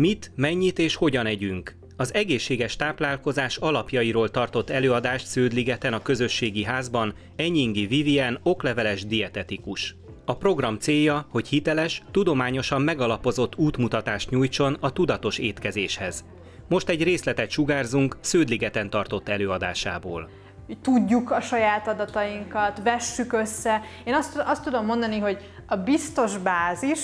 Mit, mennyit és hogyan együnk? Az egészséges táplálkozás alapjairól tartott előadást Sződligeten a közösségi házban Enyingi Vivien okleveles dietetikus. A program célja, hogy hiteles, tudományosan megalapozott útmutatást nyújtson a tudatos étkezéshez. Most egy részletet sugárzunk Sződligeten tartott előadásából. Tudjuk a saját adatainkat, vessük össze. Én azt tudom mondani, hogy a biztos bázis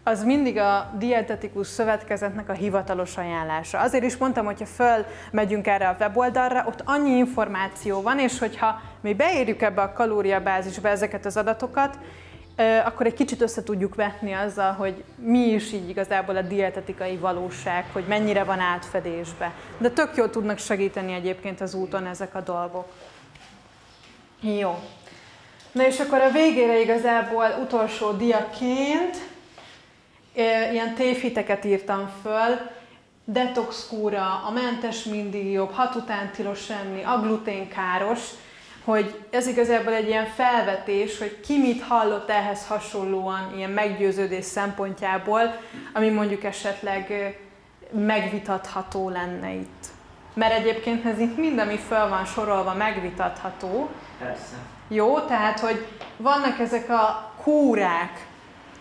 az mindig a dietetikus szövetkezetnek a hivatalos ajánlása. Azért is mondtam, hogyha fölmegyünk erre a weboldalra, ott annyi információ van, és hogyha mi beírjuk ebbe a kalóriabázisba ezeket az adatokat, akkor egy kicsit össze tudjuk vetni azzal, hogy mi is így igazából a dietetikai valóság, hogy mennyire van átfedésbe. De tök jól tudnak segíteni egyébként az úton ezek a dolgok. Jó. Na és akkor a végére igazából utolsó diaként ilyen tévhiteket írtam föl. Detox kúra, a mentes mindig jobb, 6 után tilos enni, a glutén káros, hogy ez igazából egy ilyen felvetés, hogy ki mit hallott ehhez hasonlóan ilyen meggyőződés szempontjából, ami mondjuk esetleg megvitatható lenne itt. Mert egyébként ez itt mind, ami fel van sorolva, megvitatható. Persze. Jó, tehát, hogy vannak ezek a kúrák,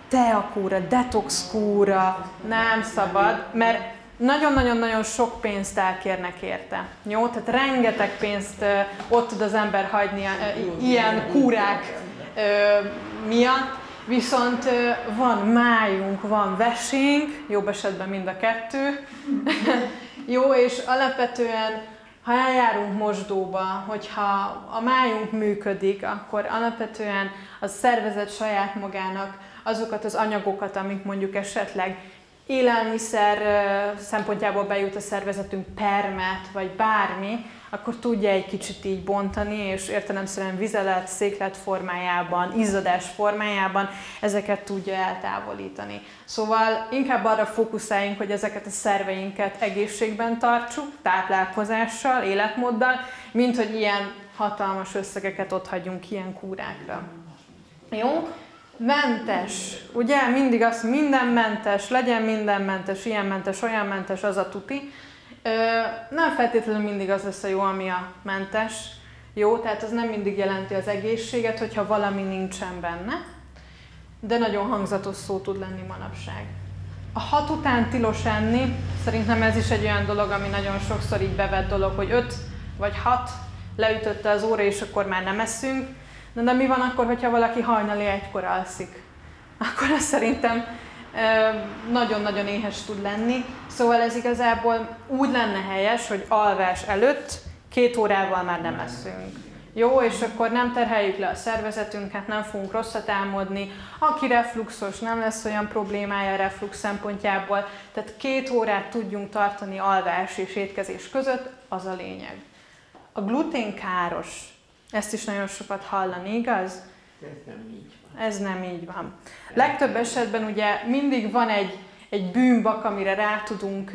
teakúra, detox kúra, nem szabad, mert nagyon-nagyon-nagyon sok pénzt elkérnek érte. Jó? Tehát rengeteg pénzt ott tud az ember hagyni ilyen kúrák miatt, viszont van májunk, van vesénk, jobb esetben mind a kettő. Jó, és alapvetően, ha eljárunk mosdóba, hogyha a májunk működik, akkor alapvetően a szervezet saját magának azokat az anyagokat, amik mondjuk esetleg élelmiszer szempontjából bejut a szervezetünk, permet, vagy bármi, akkor tudja egy kicsit így bontani, és értelemszerűen vizelet, széklet formájában, izzadás formájában ezeket tudja eltávolítani. Szóval inkább arra fókuszáljunk, hogy ezeket a szerveinket egészségben tartsuk, táplálkozással, életmóddal, mint hogy ilyen hatalmas összegeket ott hagyjunk ilyen kúrákra. Jó? Mentes, ugye? Mindig az, minden mentes, legyen minden mentes, ilyen mentes, olyan mentes, az a tuti. Nem feltétlenül mindig az lesz a jó, ami a mentes. Jó, tehát az nem mindig jelenti az egészséget, hogyha valami nincsen benne. De nagyon hangzatos szó tud lenni manapság. A 6 után tilos enni, szerintem ez is egy olyan dolog, ami nagyon sokszor így bevett dolog, hogy 5 vagy 6 leütötte az óra, és akkor már nem eszünk. De mi van akkor, hogyha valaki hajnali 1-kor alszik? Akkor ez szerintem nagyon-nagyon éhes tud lenni. Szóval ez igazából úgy lenne helyes, hogy alvás előtt 2 órával már nem eszünk. Jó, és akkor nem terheljük le a szervezetünket, nem fogunk rosszat álmodni. Aki refluxos, nem lesz olyan problémája a reflux szempontjából. Tehát 2 órát tudjunk tartani alvás és étkezés között, az a lényeg. A glutén káros. Ezt is nagyon sokat hallani, igaz? Ez nem így van. Ez nem így van. Legtöbb esetben ugye mindig van egy bűnbak, amire rá tudunk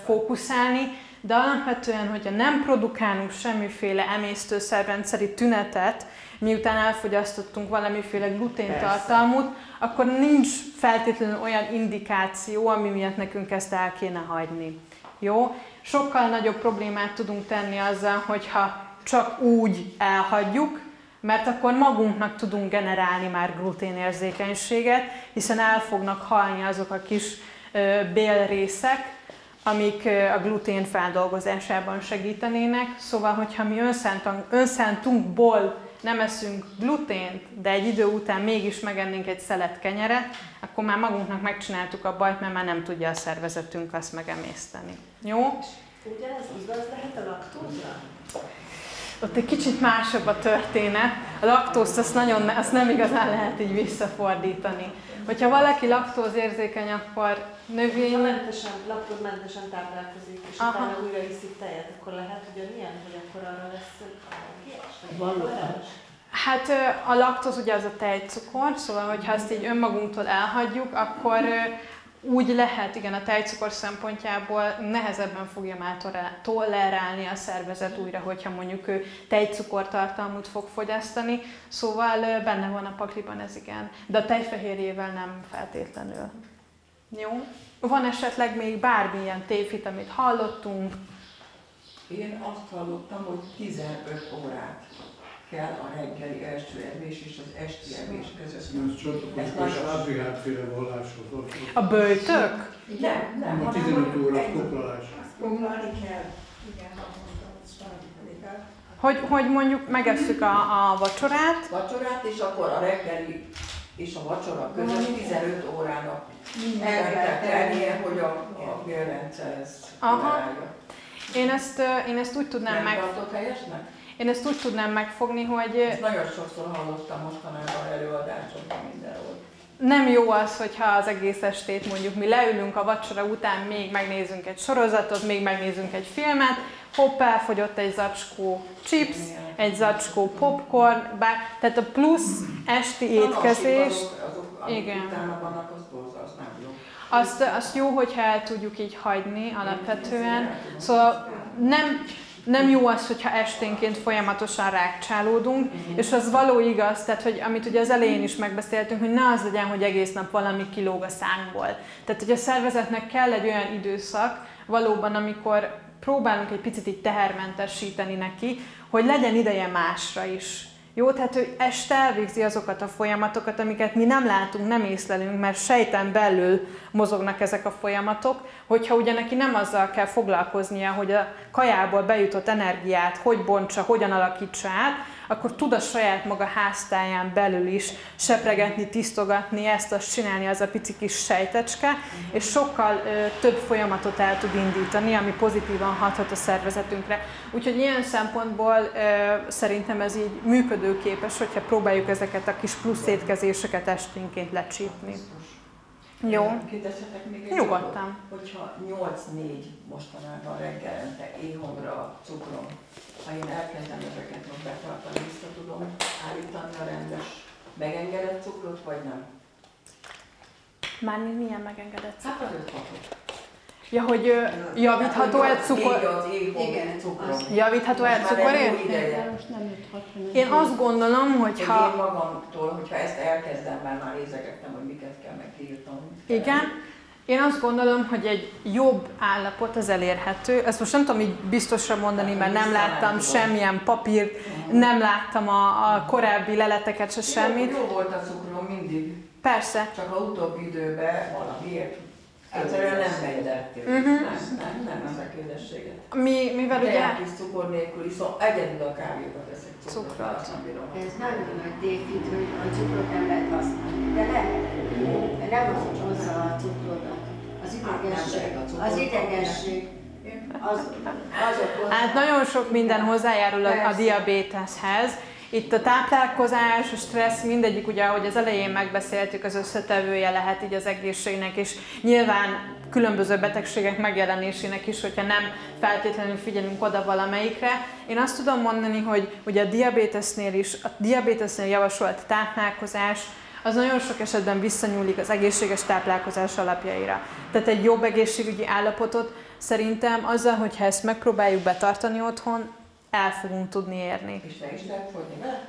fókuszálni, de alapvetően, hogyha nem produkálunk semmiféle emésztőszervrendszeri tünetet, miután elfogyasztottunk valamiféle gluténtartalmút, akkor nincs feltétlenül olyan indikáció, ami miatt nekünk ezt el kéne hagyni. Jó? Sokkal nagyobb problémát tudunk tenni azzal, hogyha csak úgy elhagyjuk, mert akkor magunknak tudunk generálni már gluténérzékenységet, hiszen el fognak halni azok a kis bélrészek, amik a glutén feldolgozásában segítenének. Szóval, hogyha mi önszántunkból nem eszünk glutént, de egy idő után mégis megennénk egy szelet kenyeret, akkor már magunknak megcsináltuk a bajt, mert már nem tudja a szervezetünk azt megemészteni. Jó? Ugyanez igaz lehet a laktózra? Ott egy kicsit másabb a történet. A laktózt azt nem igazán lehet így visszafordítani. Hogyha valaki laktózérzékeny, akkor laktózmentesen táplálkozik, és utána újra iszik tejet, akkor lehet ugyanilyen, hogy akkor arra lesz Hát a laktóz ugye az a tejcukor, szóval hogyha ezt így önmagunktól elhagyjuk, akkor úgy lehet, igen, a tejcukor szempontjából nehezebben fogja már tolerálni a szervezet újra, hogyha mondjuk ő tejcukortartalmút fog fogyasztani, szóval benne van a pakliban ez, igen. De a tejfehérjével nem feltétlenül. Jó. Van esetleg még bármilyen tévhit, amit hallottunk? Én azt hallottam, hogy 15 órát kell a reggeli első evés és az esti evés között. Ez csatlakozás Ábrihárd-féle valláshoz. A böjtök? Nem, A 15 óra foglalás. Foglalni kell. Hogy mondjuk megesszük a vacsorát. Vacsorát, és akkor a reggeli és a vacsora között 15 órának el kell tennie, hogy a bélrendszer ezt tolerálja. Én ezt úgy tudnám Én ezt úgy tudnám megfogni, hogy... Ezt nagyon sokszor hallottam mostanában előadásokban mindenhol. Nem jó az, hogyha az egész estét mondjuk mi leülünk a vacsora után, még megnézünk egy sorozatot, még megnézünk egy filmet, hopp, elfogyott egy zacskó chips, egy zacskó popcorn, tehát a plusz esti étkezés... Igen. Utána vannak, az nem jó. Azt jó, hogyha el tudjuk így hagyni alapvetően. Szóval nem jó az, hogyha esténként folyamatosan rákcsálódunk, és az való igaz, tehát hogy amit ugye az elején is megbeszéltünk, hogy ne az legyen, hogy egész nap valami kilóg a szánkból. Tehát, hogy a szervezetnek kell egy olyan időszak valóban, amikor próbálunk egy picit így tehermentesíteni neki, hogy legyen ideje másra is. Jó, tehát ő este elvégzi azokat a folyamatokat, amiket mi nem látunk, nem észlelünk, mert sejten belül mozognak ezek a folyamatok, hogyha ugye neki nem azzal kell foglalkoznia, hogy a kajából bejutott energiát hogy bontsa, hogyan alakítsa át, akkor tud a saját maga háztáján belül is sepregetni, tisztogatni, ezt-azt csinálni, az a pici kis sejtecske, és sokkal több folyamatot el tud indítani, ami pozitívan hathat a szervezetünkre. Úgyhogy ilyen szempontból szerintem ez így működőképes, hogyha próbáljuk ezeket a kis plusz étkezéseket esténként lecsípni. Jó. Kérdezhetek még egy Nyugodtan. Hogyha 8-4 mostanában reggelente éhomra a cukrom, ha én elkezdem ezeket most betartani, vissza tudom állítani a rendes megengedett cukrot, vagy nem? Mármint milyen megengedett cukrot? Hát az 5 papot. Ja, hogy javítható-e cukor? Igen, cukrom. Javítható-e cukorért? Én azt gondolom, hogy Én magamtól, hogyha ezt elkezdem, már érzékeltem, hogy miket kell megírtam. Igen. Én azt gondolom, hogy egy jobb állapot az elérhető. Ezt most nem tudom így biztosra mondani, mert nem láttam semmilyen papírt, nem láttam a korábbi leleteket, se semmit. Jó volt a cukrom mindig. Persze. Csak a utóbbi időben valamiért. Egyszerűen nem megy nem ezek édességet. Mivel ugye... Egy kis cukor nélkül iszom, egyedül a kávéba teszek cukrot. Ez nagyon nagy tévhit, hogy a cukrot nem lehet használni. De lehet. Nem az hozza a cukrodat. Az idegesség. Hát nagyon sok minden hozzájárul a diabéteszhez. Itt a táplálkozás, a stressz, mindegyik, ugye, ahogy az elején megbeszéltük, az összetevője lehet így az egészségnek, és nyilván különböző betegségek megjelenésének is, hogyha nem feltétlenül figyelünk oda valamelyikre. Én azt tudom mondani, hogy ugye a diabétesznél javasolt táplálkozás, az nagyon sok esetben visszanyúlik az egészséges táplálkozás alapjaira. Tehát egy jobb egészségügyi állapotot szerintem azzal, hogyha ezt megpróbáljuk betartani otthon, el fogunk tudni érni. És te is lehet fogyni vele?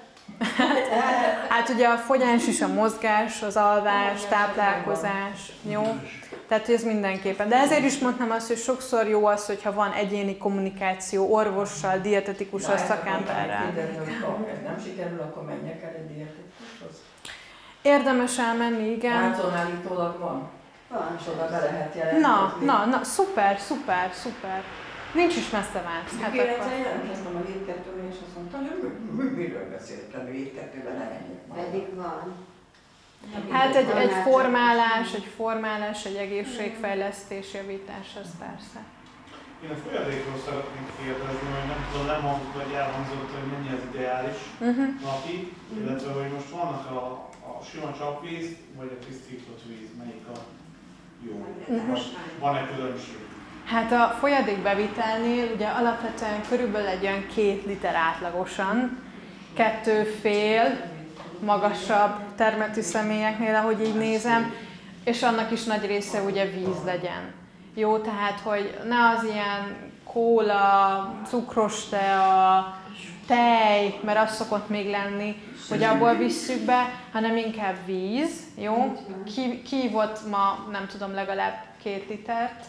Hát ugye a fogyás is, a mozgás, az alvás, táplálkozás, jó? Tehát ez mindenképpen. De ezért is mondtam azt, hogy sokszor jó az, hogyha van egyéni kommunikáció orvossal, dietetikussal, szakemberrel. Ha ez nem sikerül, akkor menjek el egy dietetikushoz? Érdemes elmenni, igen. Látszonállítólag van? Van. És oda be lehet jelentkezni. Na, szuper. Nincs is messze válsz. Hát akkor jelentkeztem a 7-2-ben, és azt mondtam, hogy miről beszéltem, hogy 7-2-ben ne menjek már. Pedig van. Hát egy formálás, egy egészségfejlesztés, javítás, az persze. Én a folyadékról szeretnék kérdezni, hogy nem tudom, nem hangzott, vagy elhangzott, hogy mennyi az ideális napi, illetve hogy most vannak a sima csapvíz, vagy a tisztított víz, melyik a jó? Van-e különbség? Hát a folyadékbevitelnél ugye alapvetően körülbelül egy olyan 2 liter átlagosan, 2,5 magasabb termetű személyeknél, ahogy így nézem, és annak is nagy része ugye víz legyen. Jó, tehát hogy ne az ilyen kóla, cukros tea, tej, mert az szokott még lenni, hogy abból visszük be, hanem inkább víz, jó? Kívott ma, nem tudom, legalább 2 litert.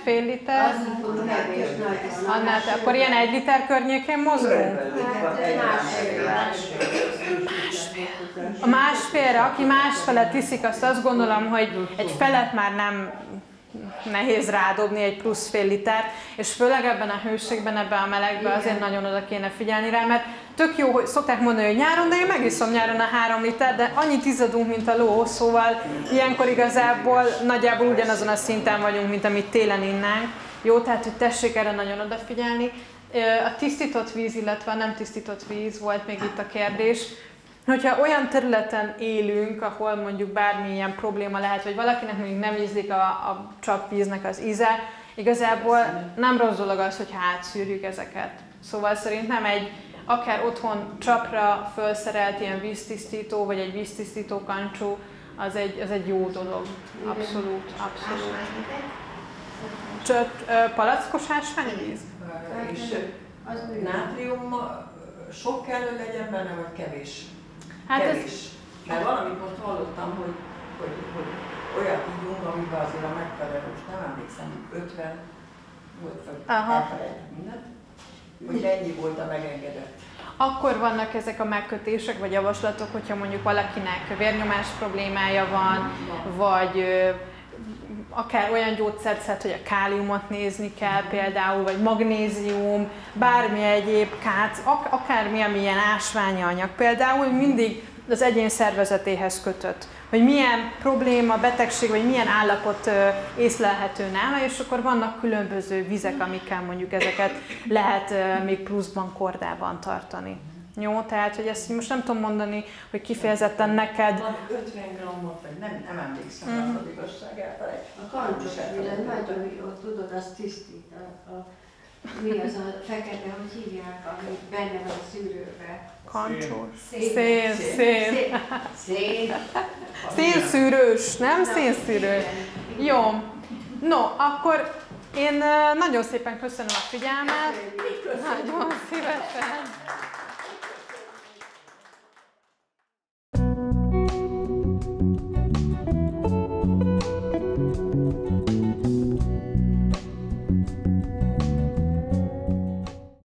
Fél liter. Annál, akkor ilyen 1 liter környékén mozgunk? A másfélre, aki másfele tiszik, azt gondolom, hogy egy felet már nem nehéz rádobni, egy plusz fél litert, és főleg ebben a hőségben, ebben a melegben azért nagyon oda kéne figyelni rá, mert tök jó, hogy szokták mondani, hogy nyáron, de én megiszom nyáron a 3 liter, de annyit izzadunk, mint a ló, szóval ilyenkor igazából nagyjából ugyanazon a szinten vagyunk, mint amit télen innánk. Jó, tehát hogy tessék erre nagyon odafigyelni. A tisztított víz, illetve a nem tisztított víz volt még itt a kérdés. Hogyha olyan területen élünk, ahol mondjuk bármilyen probléma lehet, vagy valakinek mondjuk nem ízlik a csapvíznek az íze, igazából nem rossz dolog az, hogyha átszűrjük ezeket. Szóval szerintem egy akár otthon csapra felszerelt ilyen víztisztító, vagy egy víztisztító kancsó, az egy jó dolog. Abszolút, abszolút. Palackos ásványvíz? És nátrium sok kellő legyen benne, vagy kevés? Hát kevés. Mert valamit most hallottam, hogy olyat ígyunk, amiben azért a megfelelő, most nem emlékszem, 50 volt, vagy elfelejtett mindent, hogy ennyi volt a megengedett. Akkor vannak ezek a megkötések vagy javaslatok, hogyha mondjuk valakinek vérnyomás problémája van, vagy akár olyan gyógyszert szed, hogy a káliumot nézni kell például, vagy magnézium, bármi egyéb kác, akármi, amilyen ásványi anyag például, mindig az egyén szervezetéhez kötött. Hogy milyen probléma, betegség, vagy milyen állapot észlelhető nála, és akkor vannak különböző vizek, amikkel mondjuk ezeket lehet még pluszban, kordában tartani. Jó, tehát, hogy ezt most nem tudom mondani, hogy kifejezetten neked... Van 50 grammot, vagy nem emlékszem, az igazság elfelejt. A kancsos minden nagyon jó, tudod, azt tisztít. Mi az a fekete, hogy hívják, ami benne van a szűrőben? Kancsos. Szén. Szénszűrős, nem szénszűrős. Jó. No, akkor én nagyon szépen köszönöm a figyelmet. Nagyon szívesen.